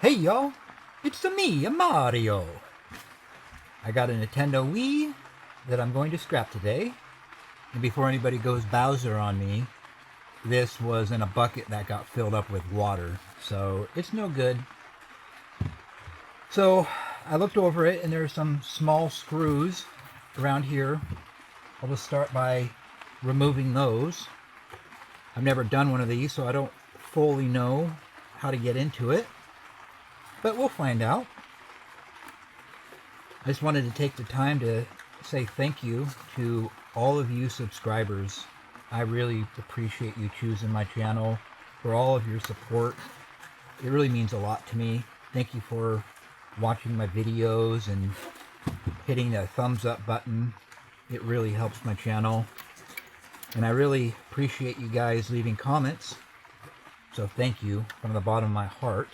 Hey y'all, it's me, Mario. I got a Nintendo Wii that I'm going to scrap today. And before anybody goes Bowser on me, this was in a bucket that got filled up with water. So it's no good. So I looked over it and there's some small screws around here. I'll just start by removing those. I've never done one of these, so I don't fully know how to get into it. But we'll find out. I just wanted to take the time to say thank you to all of you subscribers. I really appreciate you choosing my channel, for all of your support. It really means a lot to me. Thank you for watching my videos and hitting the thumbs up button. It really helps my channel. And I really appreciate you guys leaving comments. So thank you from the bottom of my heart.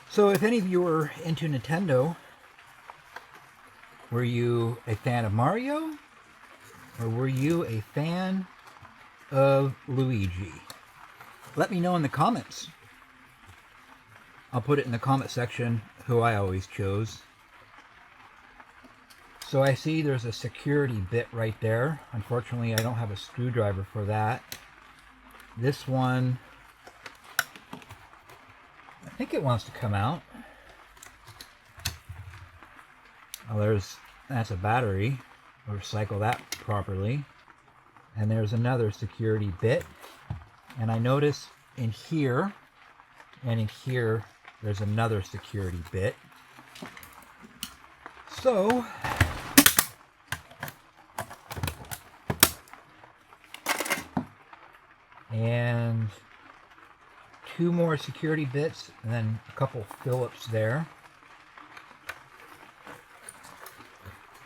So if any of you were into Nintendo, were you a fan of Mario? Or were you a fan of Luigi? Let me know in the comments. I'll put it in the comment section who I always chose. So I see there's a security bit right there. Unfortunately, I don't have a screwdriver for that. This one, I think it wants to come out. Oh, that's a battery. We'll recycle that properly. And there's another security bit. And I notice in here and in here, there's another security bit. So, and two more security bits, and then a couple Phillips there.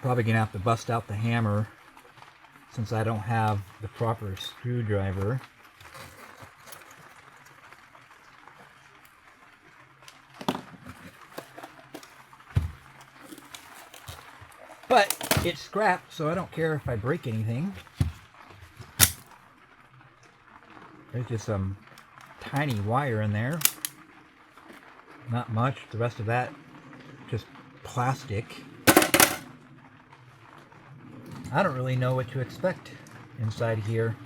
Probably gonna have to bust out the hammer since I don't have the proper screwdriver. But it's scrapped, so I don't care if I break anything. There's just some tiny wire in there. Not much. The rest of that, just plastic. I don't really know what to expect inside here.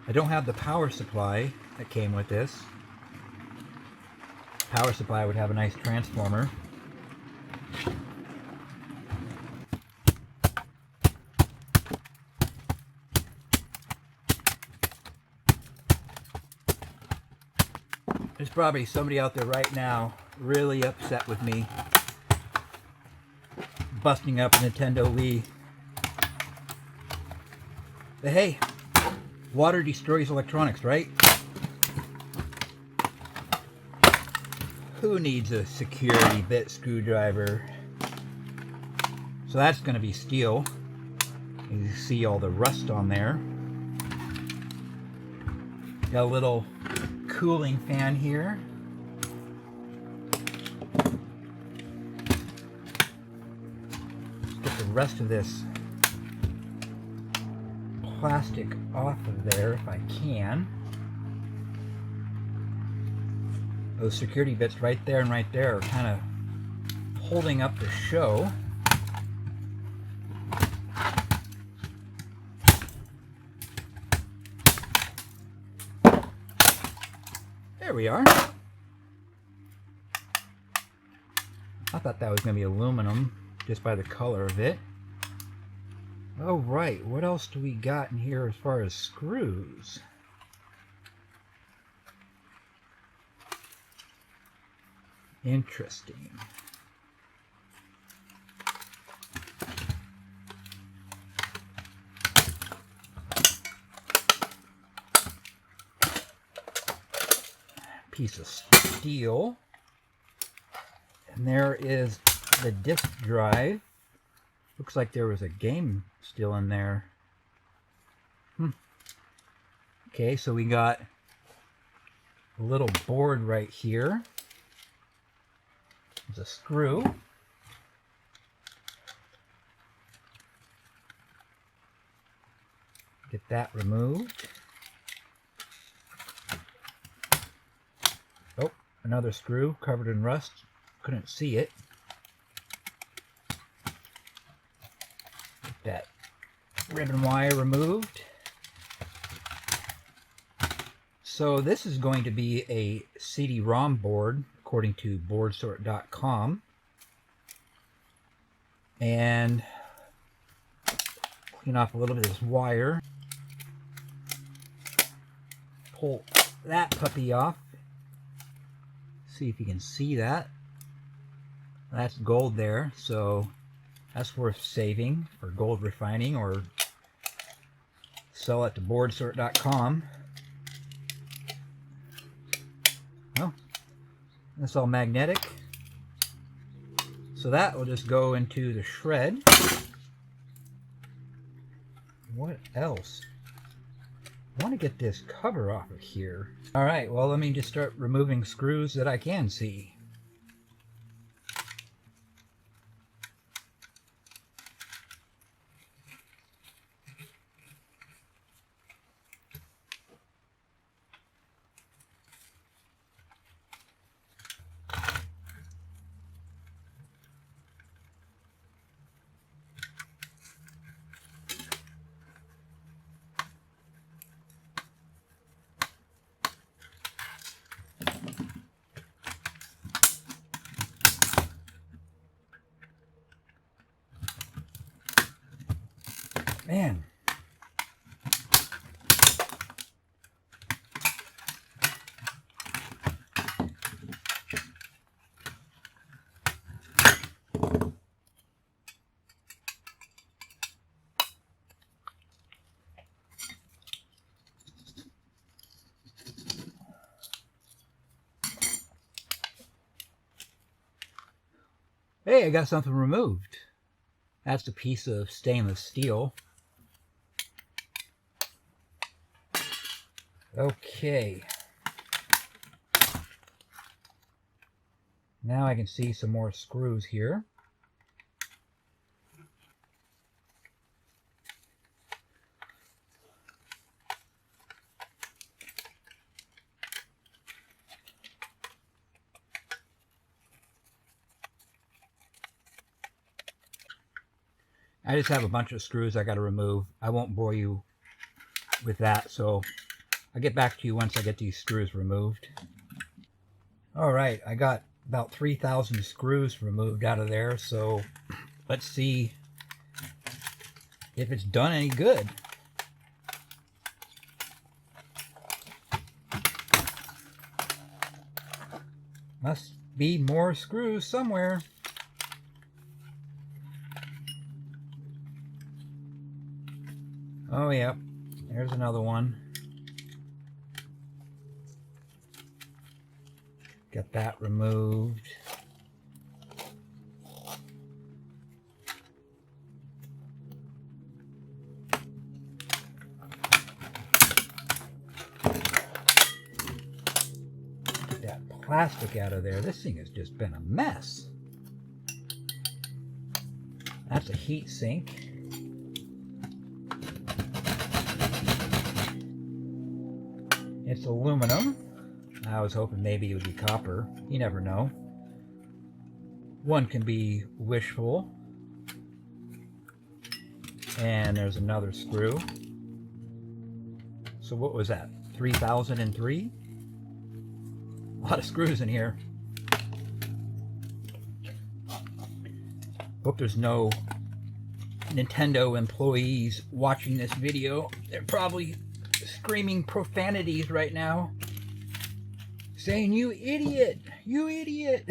I don't have the power supply that came with this. Power supply would have a nice transformer. There's probably somebody out there right now really upset with me busting up a Nintendo Wii. But hey, water destroys electronics, right? Who needs a security bit screwdriver? So that's going to be steel. You see all the rust on there. Got a little cooling fan here. Let's get the rest of this plastic off of there if I can. Those security bits right there and right there are kind of holding up the show. There we are. I thought that was going to be aluminum just by the color of it. Oh, right. What else do we got in here as far as screws? Interesting. Piece of steel. And there is the disk drive. Looks like there was a game still in there. Okay, so we got a little board right here. There's a screw. Get that removed. Oh, another screw covered in rust. Couldn't see it. Get that ribbon wire removed. So this is going to be a CD-ROM board, according to boardsort.com. And clean off a little bit of this wire. Pull that puppy off. See if you can see that. That's gold there, so that's worth saving for gold refining or sell it to boardsort.com. Well, that's all magnetic. So that will just go into the shred. What else? I want to get this cover off of here. Alright, well, let me just start removing screws that I can see. Man. Hey, I got something removed. That's a piece of stainless steel. Okay. Now I can see some more screws here. I just have a bunch of screws I got to remove. I won't bore you with that, so I'll get back to you once I get these screws removed. Alright, I got about 3,000 screws removed out of there, so let's see if it's done any good. Must be more screws somewhere. Oh, yeah. There's another one. Get that removed. Get that plastic out of there. This thing has just been a mess. That's a heat sink. It's aluminum. I was hoping maybe it would be copper. You never know. One can be wishful. And there's another screw. So what was that? 3003? A lot of screws in here. Hope there's no Nintendo employees watching this video. They're probably screaming profanities right now, saying, "You idiot! You idiot!"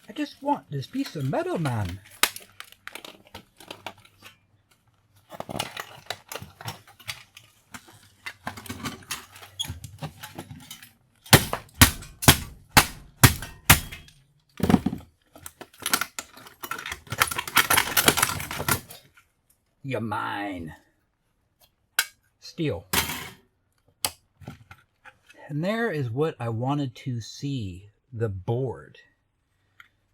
I just want this piece of metal, man. You're mine. Steel. And there is what I wanted to see, the board.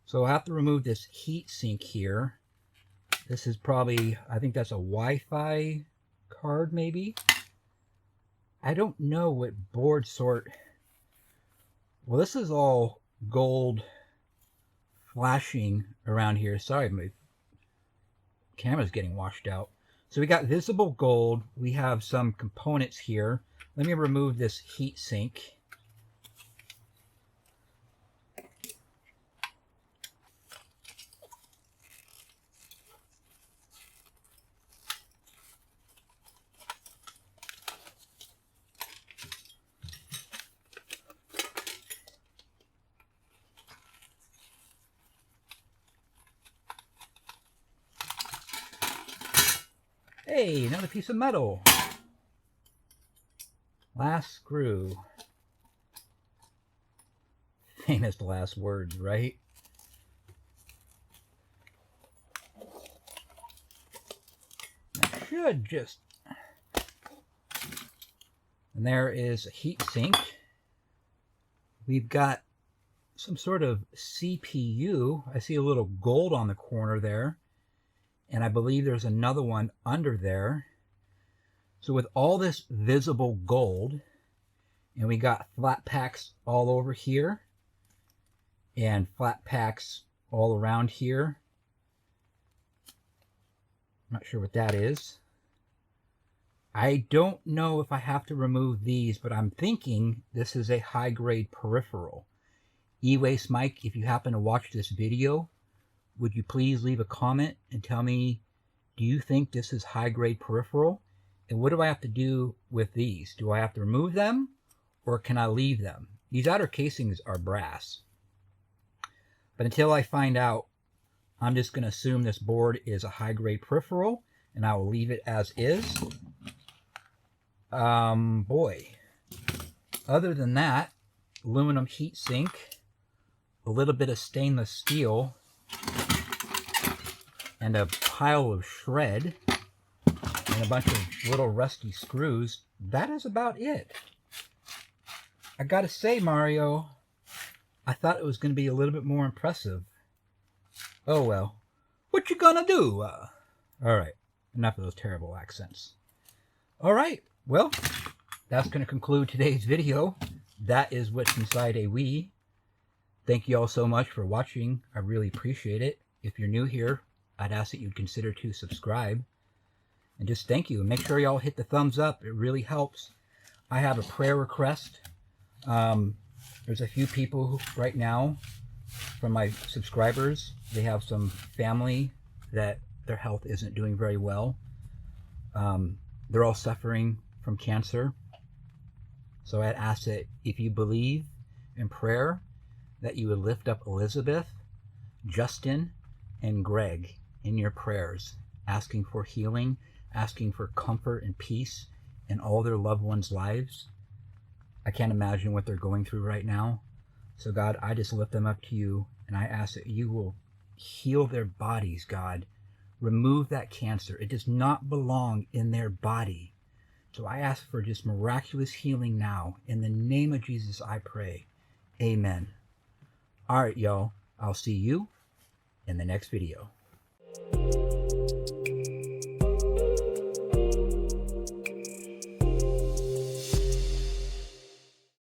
So I'll have to remove this heat sink here. This is probably, I think that's a Wi-Fi card maybe. I don't know what board sort. Well, this is all gold flashing around here. Sorry, my camera's getting washed out. So we got visible gold. We have some components here. Let me remove this heat sink. Hey, another piece of metal. Last screw. Famous last words, right? I should just... And there is a heat sink. We've got some sort of CPU. I see a little gold on the corner there. And I believe there's another one under there. So with all this visible gold, and we got flat packs all over here, and flat packs all around here. Not sure what that is. I don't know if I have to remove these, but I'm thinking this is a high-grade peripheral. E-Waste Mike, if you happen to watch this video, would you please leave a comment and tell me, do you think this is high-grade peripheral? And what do I have to do with these? Do I have to remove them, or can I leave them? These outer casings are brass. But until I find out, I'm just going to assume this board is a high-grade peripheral, and I will leave it as is. Boy. Other than that, aluminum heat sink, a little bit of stainless steel, and a pile of shred, and a bunch of little rusty screws. That is about it. I gotta say, Mario, I thought it was going to be a little bit more impressive. Oh well. What you gonna do? Alright, enough of those terrible accents. Alright, well, that's going to conclude today's video. That is what's inside a Wii. Thank you all so much for watching. I really appreciate it. If you're new here, I'd ask that you'd consider to subscribe. And just thank you. And make sure y'all hit the thumbs up. It really helps. I have a prayer request. There's a few people who, right now, from my subscribers, they have some family that their health isn't doing very well. They're all suffering from cancer. So I'd ask that if you believe in prayer, that you would lift up Elizabeth, Justin, and Greg in your prayers, asking for healing, asking for comfort and peace in all their loved ones' lives. I can't imagine what they're going through right now. So God, I just lift them up to you, and I ask that you will heal their bodies, God. Remove that cancer. It does not belong in their body. So I ask for just miraculous healing now. In the name of Jesus, I pray. Amen. All right, y'all. I'll see you in the next video.